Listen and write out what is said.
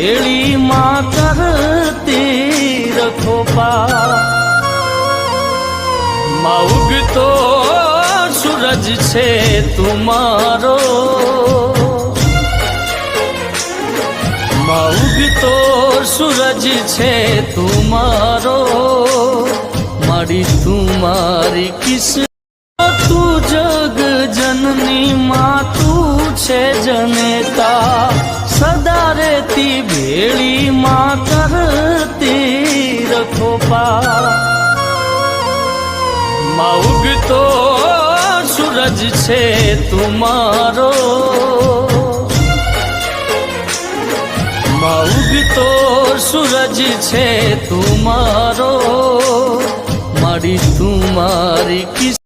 भेड़ी माँ करती रखो पार। माँ उगतो सूरज छे तुम्हारो, माँ उगतो सूरज छे तुम्हारो, मारी तुम्हारी किस तू जग जननी माँ तू छे जनेता। सदा रहती भेड़ी माँ करती रखो पार। माँ उगतो सूरज छे तुम्हारो, माँ उगतो सूरज छे तुम्हारो, मारी तुम्हारी किस